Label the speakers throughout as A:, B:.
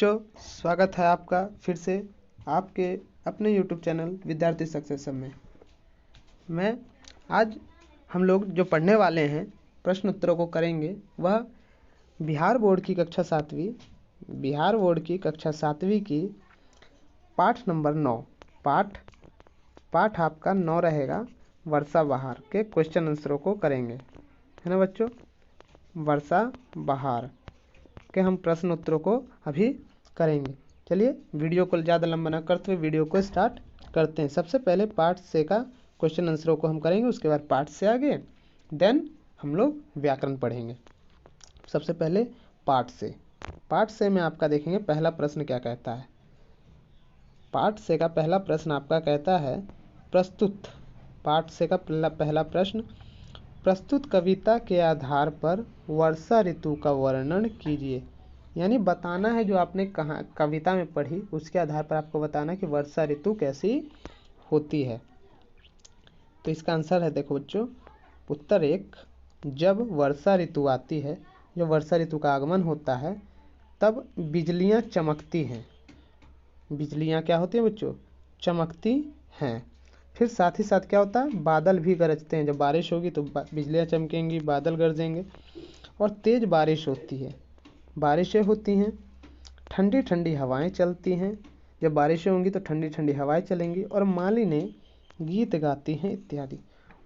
A: बच्चों, स्वागत है आपका फिर से आपके अपने YouTube चैनल विद्यार्थी सक्सेस में। आज हम लोग जो पढ़ने वाले हैं प्रश्न उत्तरों को करेंगे वह बिहार बोर्ड की कक्षा सातवीं की पाठ नंबर 9 पाठ आपका 9 रहेगा। वर्षा बहार के क्वेश्चन आंसरों को करेंगे, है ना बच्चों। वर्षा बहार के हम प्रश्न उत्तरों को अभी करेंगे। चलिए वीडियो को ज़्यादा लंबा न करते हुए वीडियो को स्टार्ट करते हैं। सबसे पहले पार्ट से का क्वेश्चन आंसरों को हम करेंगे, उसके बाद पार्ट से आगे देन हम लोग व्याकरण पढ़ेंगे। सबसे पहले पार्ट से में आपका देखेंगे पहला प्रश्न क्या कहता है। पार्ट से का पहला प्रश्न आपका कहता है पार्ट से का पहला प्रश्न, प्रस्तुत कविता के आधार पर वर्षा ऋतु का वर्णन कीजिए। यानी बताना है जो आपने कहाँ कविता में पढ़ी उसके आधार पर आपको बताना कि वर्षा ऋतु कैसी होती है। तो इसका आंसर है, देखो बच्चों, उत्तर 1, जब वर्षा ऋतु आती है, जब वर्षा ऋतु का आगमन होता है तब बिजलियाँ चमकती हैं। बिजलियाँ क्या होती हैं बच्चों? चमकती हैं। फिर साथ ही साथ क्या होता है, बादल भी गरजते हैं। जब बारिश होगी तो बिजलियाँ चमकेंगी, बादल गरजेंगे और तेज़ बारिश होती है, बारिशें होती हैं, ठंडी ठंडी हवाएं चलती हैं। जब बारिशें होंगी तो ठंडी ठंडी हवाएं चलेंगी और मालिनी गीत गाती हैं इत्यादि।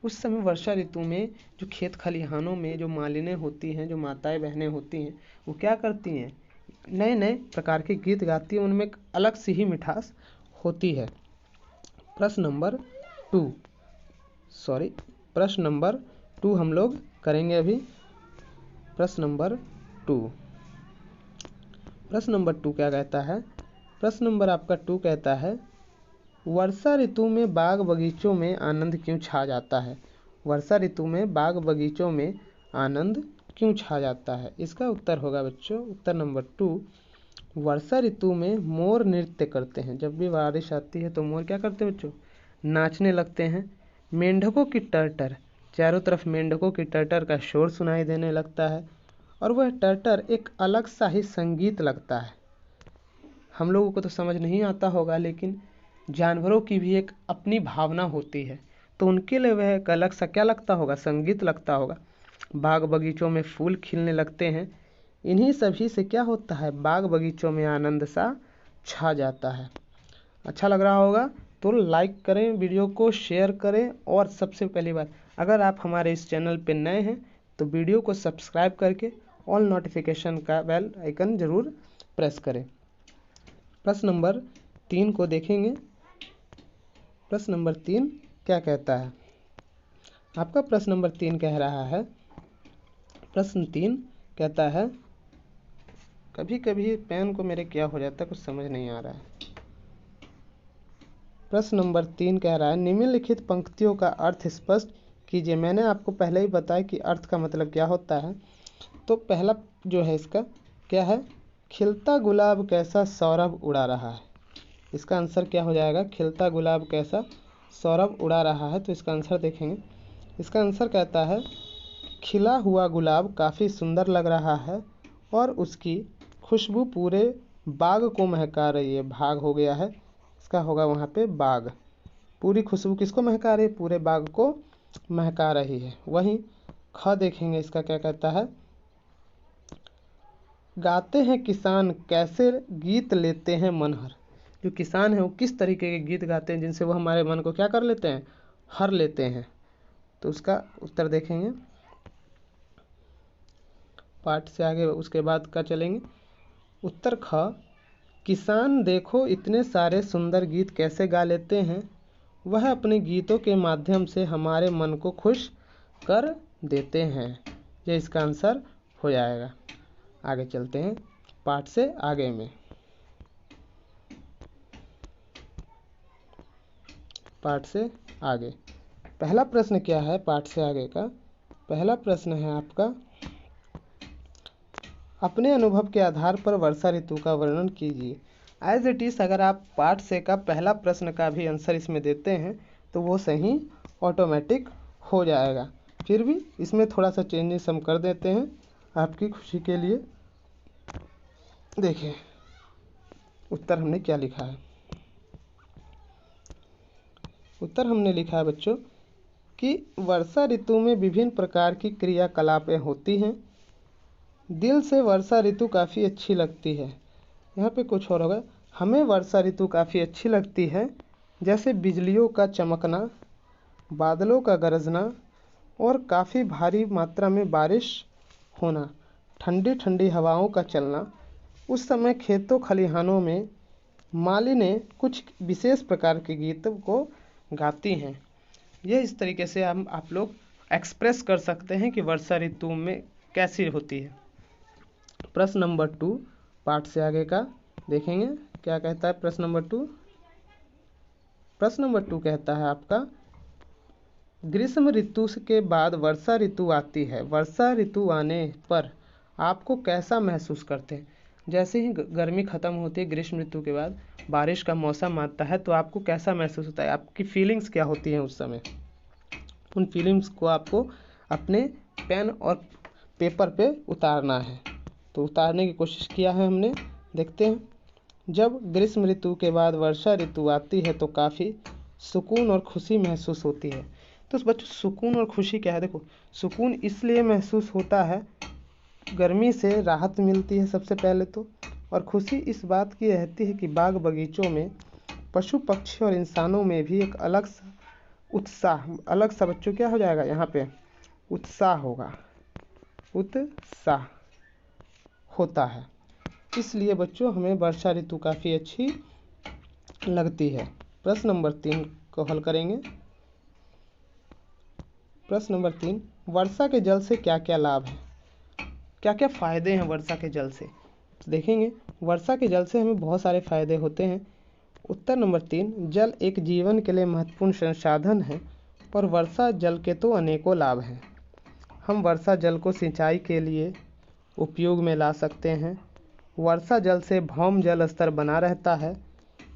A: उस समय वर्षा ऋतु में जो खेत खलिहानों में जो मालिनी होती हैं, जो माताएं बहनें होती हैं, वो क्या करती हैं, नए नए प्रकार के गीत गाती हैं। उनमें एक अलग सी ही मिठास होती है। प्रश्न नंबर 2 हम लोग करेंगे अभी। प्रश्न नंबर 2 क्या कहता है? प्रश्न नंबर आपका 2 कहता है, वर्षा ऋतु में बाग बगीचों में आनंद क्यों छा जाता है। वर्षा ऋतु में बाग बगीचों में आनंद क्यों छा जाता है? इसका उत्तर होगा बच्चों, उत्तर नंबर 2, वर्षा ऋतु में मोर नृत्य करते हैं। जब भी बारिश आती है तो मोर क्या करते हैं बच्चों? नाचने लगते हैं। मेंढकों की टर्टर, चारों तरफ मेंढकों की टर्टर का शोर सुनाई देने लगता है और वह टर्टर एक अलग सा ही संगीत लगता है। हम लोगों को तो समझ नहीं आता होगा, लेकिन जानवरों की भी एक अपनी भावना होती है, तो उनके लिए वह एक अलग सा क्या लगता होगा? संगीत लगता होगा। बाग बगीचों में फूल खिलने लगते हैं। इन्हीं सभी से क्या होता है, बाग बगीचों में आनंद सा छा जाता है। अच्छा लग रहा होगा तो लाइक करें, वीडियो को शेयर करें और सबसे पहली बात, अगर आप हमारे इस चैनल पर नए हैं तो वीडियो को सब्सक्राइब करके ऑल नोटिफिकेशन का बेल आइकन ज़रूर प्रेस करें। प्रश्न नंबर 3 को देखेंगे। प्रश्न नंबर 3 क्या कहता है? आपका प्रश्न नंबर 3 कह रहा है, प्रश्न 3 कहता है, कभी कभी पेन को मेरे क्या हो जाता है, कुछ समझ नहीं आ रहा है। प्रश्न नंबर 3 कह रहा है, निम्नलिखित पंक्तियों का अर्थ स्पष्ट कीजिए। मैंने आपको पहले ही बताया कि अर्थ का मतलब क्या होता है। तो पहला जो है इसका क्या है, खिलता गुलाब कैसा सौरभ उड़ा रहा है। इसका आंसर क्या हो जाएगा? खिलता गुलाब कैसा सौरभ उड़ा रहा है। तो इसका आंसर देखेंगे। इसका आंसर कहता है, खिला हुआ गुलाब काफ़ी सुंदर लग रहा है और उसकी खुशबू पूरे बाग को महका रही है। भाग हो गया है, इसका होगा वहाँ पे बाग। पूरी खुशबू किसको महका रही है? पूरे बाग को महका रही है। वहीं ख देखेंगे, इसका क्या कहता है, गाते हैं किसान कैसे गीत लेते हैं मनहर। जो किसान है वो किस तरीके के गीत गाते हैं जिनसे वो हमारे मन को क्या कर लेते हैं? हर लेते हैं। तो उसका उत्तर देखेंगे पाठ से आगे, उसके बाद का चलेंगे। उत्तर ख, किसान देखो इतने सारे सुंदर गीत कैसे गा लेते हैं, वह अपने गीतों के माध्यम से हमारे मन को खुश कर देते हैं। ये इसका आंसर हो जाएगा। आगे चलते हैं पाठ से आगे में। पाठ से आगे पहला प्रश्न क्या है? पाठ से आगे का पहला प्रश्न है आपका, अपने अनुभव के आधार पर वर्षा ऋतु का वर्णन कीजिए। एज इट इज़ अगर आप पाठ से का पहला प्रश्न का भी आंसर इसमें देते हैं तो वो सही ऑटोमेटिक हो जाएगा। फिर भी इसमें थोड़ा सा चेंजेस हम कर देते हैं आपकी खुशी के लिए। देखिए, उत्तर हमने क्या लिखा है? उत्तर हमने लिखा है बच्चों कि वर्षा ऋतु में विभिन्न प्रकार की क्रियाकलापें होती हैं। दिल से वर्षा ऋतु काफ़ी अच्छी लगती है। यहाँ पे कुछ और होगा, हमें वर्षा ऋतु काफ़ी अच्छी लगती है, जैसे बिजलियों का चमकना, बादलों का गरजना और काफ़ी भारी मात्रा में बारिश होना, ठंडी ठंडी हवाओं का चलना। उस समय खेतों खलिहानों में मालिनें कुछ विशेष प्रकार के गीतों को गाती हैं। ये इस तरीके से हम आप लोग एक्सप्रेस कर सकते हैं कि वर्षा ऋतु में कैसी होती है। प्रश्न नंबर 2 पाठ से आगे का देखेंगे, क्या कहता है प्रश्न नंबर 2? प्रश्न नंबर 2 कहता है आपका, ग्रीष्म ऋतु के बाद वर्षा ऋतु आती है, वर्षा ऋतु आने पर आपको कैसा महसूस करते हैं? जैसे ही गर्मी खत्म होती है, ग्रीष्म ऋतु के बाद बारिश का मौसम आता है, तो आपको कैसा महसूस होता है? आपकी फीलिंग्स क्या होती हैं उस समय? उन फीलिंग्स को आपको अपने पेन और पेपर पे उतारना है। तो उतारने की कोशिश किया है हमने, देखते हैं। जब ग्रीष्म ऋतु के बाद वर्षा ऋतु आती है तो काफ़ी सुकून और खुशी महसूस होती है। तो बच्चों सुकून और खुशी क्या है? देखो, सुकून इसलिए महसूस होता है, गर्मी से राहत मिलती है सबसे पहले तो, और खुशी इस बात की रहती है कि बाग बगीचों में पशु पक्षी और इंसानों में भी एक अलग सा उत्साह, अलग सा बच्चों क्या हो जाएगा यहाँ पे? उत्साह होगा, उत्साह होता है। इसलिए बच्चों हमें वर्षा ऋतु काफ़ी अच्छी लगती है। प्रश्न नंबर 3 को हल करेंगे। प्रश्न नंबर 3, वर्षा के जल से क्या क्या लाभ है? क्या क्या फ़ायदे हैं वर्षा के जल से? तो देखेंगे, वर्षा के जल से हमें बहुत सारे फ़ायदे होते हैं। उत्तर नंबर 3, जल एक जीवन के लिए महत्वपूर्ण संसाधन है और वर्षा जल के तो अनेकों लाभ हैं। हम वर्षा जल को सिंचाई के लिए उपयोग में ला सकते हैं। वर्षा जल से भौम जल स्तर बना रहता है,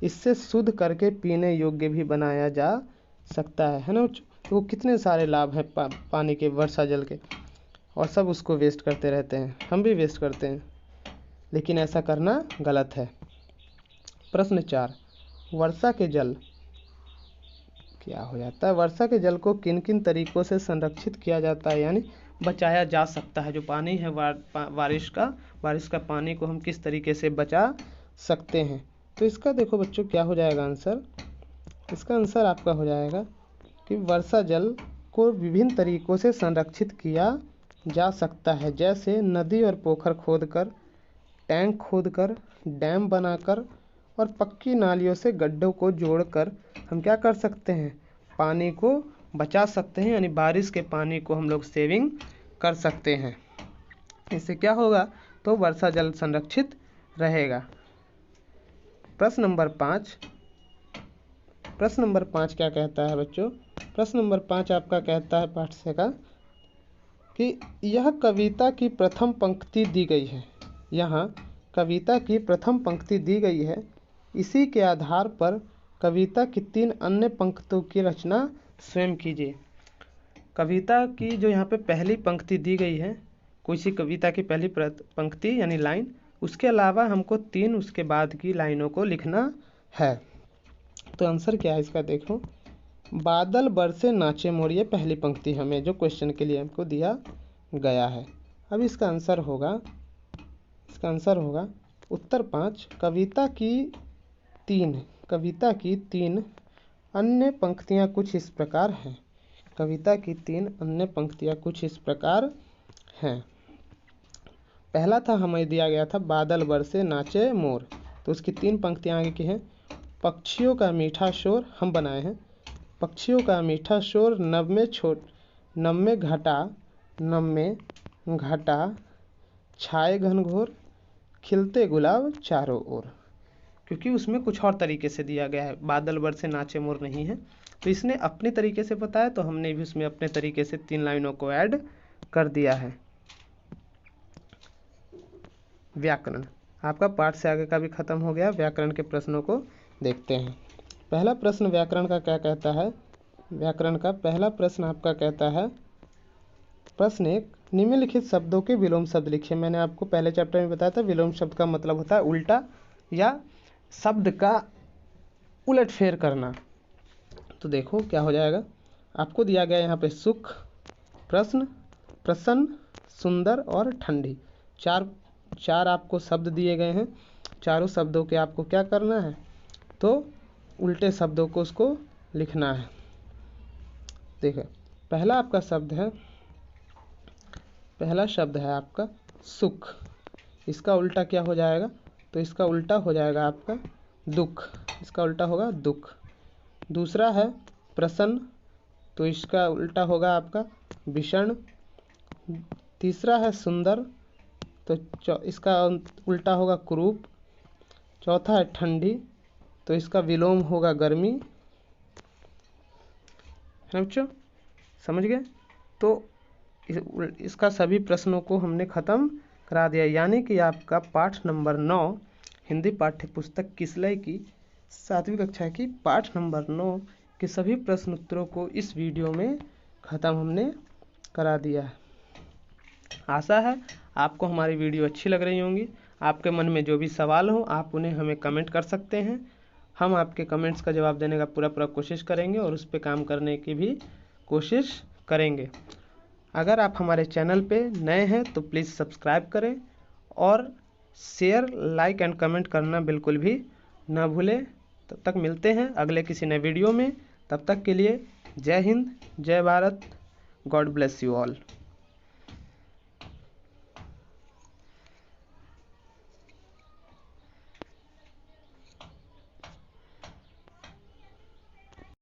A: इससे शुद्ध करके पीने योग्य भी बनाया जा सकता है ना? तो कितने सारे लाभ हैं पानी के, वर्षा जल के, और सब उसको वेस्ट करते रहते हैं। हम भी वेस्ट करते हैं, लेकिन ऐसा करना गलत है। प्रश्न 4, वर्षा के जल क्या हो जाता है? वर्षा के जल को किन किन तरीकों से संरक्षित किया जाता है, यानी बचाया जा सकता है? जो पानी है बारिश का पानी को हम किस तरीके से बचा सकते हैं? तो इसका देखो बच्चों क्या हो जाएगा आंसर? इसका आंसर आपका हो जाएगा कि वर्षा जल को विभिन्न तरीकों से संरक्षित किया जा सकता है, जैसे नदी और पोखर खोदकर, टैंक खोदकर, डैम बनाकर और पक्की नालियों से गड्ढों को जोड़कर हम क्या कर सकते हैं? पानी को बचा सकते हैं, यानी बारिश के पानी को हम लोग सेविंग कर सकते हैं। इससे क्या होगा? तो वर्षा जल संरक्षित रहेगा। प्रश्न नंबर 5 क्या कहता है बच्चों? प्रश्न नंबर 5 आपका कहता है पाठ से का कि यह कविता की प्रथम पंक्ति दी गई है। यहाँ कविता की प्रथम पंक्ति दी गई है, इसी के आधार पर कविता की 3 अन्य पंक्तियों की रचना स्वयं कीजिए। कविता की जो यहाँ पे पहली पंक्ति दी गई है, कोई सी कविता की पहली पंक्ति यानी लाइन, उसके अलावा हमको 3 उसके बाद की लाइनों को लिखना है। तो आंसर क्या है इसका? देखो, बादल बरसे नाचे मोर, ये पहली पंक्ति हमें जो क्वेश्चन के लिए हमको दिया गया है। अब इसका आंसर होगा उत्तर 5, कविता की तीन अन्य पंक्तियाँ कुछ इस प्रकार हैं। कविता की 3 अन्य पंक्तियाँ कुछ इस प्रकार हैं। पहला था हमें दिया गया था बादल बरसे नाचे मोर, तो उसकी 3 पंक्तियाँ आगे की हैं। पक्षियों का मीठा शोर, हम बनाए हैं। पक्षियों का मीठा शोर, नभ में घटा, छाए घनघोर, खिलते गुलाब चारों ओर। क्योंकि उसमें कुछ और तरीके से दिया गया है, बादल बरसे नाचे मोर नहीं है, तो इसने अपनी तरीके से बताया, तो हमने भी उसमें अपने तरीके से 3 लाइनों को ऐड कर दिया है। व्याकरण, आपका पाठ से आगे का भी खत्म हो गया। व्याकरण के प्रश्नों को देखते हैं। पहला प्रश्न व्याकरण का क्या कहता है? व्याकरण का पहला प्रश्न आपका कहता है, प्रश्न 1, निम्नलिखित शब्दों के विलोम शब्द लिखिए। मैंने आपको पहले चैप्टर में बताया था, विलोम शब्द का मतलब होता है उल्टा या शब्द का उलटफेर करना। तो देखो क्या हो जाएगा, आपको दिया गया यहाँ पे सुख, प्रश्न, प्रसन्न, सुंदर और ठंडी, चार आपको शब्द दिए गए हैं। चारों शब्दों के आपको क्या करना है, तो उल्टे शब्दों को उसको लिखना है। देखो पहला शब्द है आपका सुख, इसका उल्टा क्या हो जाएगा, तो इसका उल्टा हो जाएगा आपका दुख, इसका उल्टा होगा दुख। दूसरा है प्रसन्न, तो इसका उल्टा होगा आपका विषण। तीसरा है सुंदर, तो इसका उल्टा होगा कुरूप। चौथा है ठंडी, तो इसका विलोम होगा गर्मी। है बच्चों, समझ गए? तो इसका सभी प्रश्नों को हमने ख़त्म करा दिया, यानी कि आपका पाठ नंबर 9 हिंदी पाठ्य पुस्तक किसलय की 7वीं कक्षा की पाठ नंबर 9 के सभी प्रश्न उत्तरों को इस वीडियो में ख़त्म हमने करा दिया है। आशा है आपको हमारी वीडियो अच्छी लग रही होंगी। आपके मन में जो भी सवाल हो आप उन्हें हमें कमेंट कर सकते हैं। हम आपके कमेंट्स का जवाब देने का पूरा कोशिश करेंगे और उस पर काम करने की भी कोशिश करेंगे। अगर आप हमारे चैनल पे नए हैं तो प्लीज़ सब्सक्राइब करें और शेयर, लाइक एंड कमेंट करना बिल्कुल भी ना भूलें। तब तक मिलते हैं अगले किसी नए वीडियो में। तब तक के लिए जय हिंद, जय Bharat, God bless you all.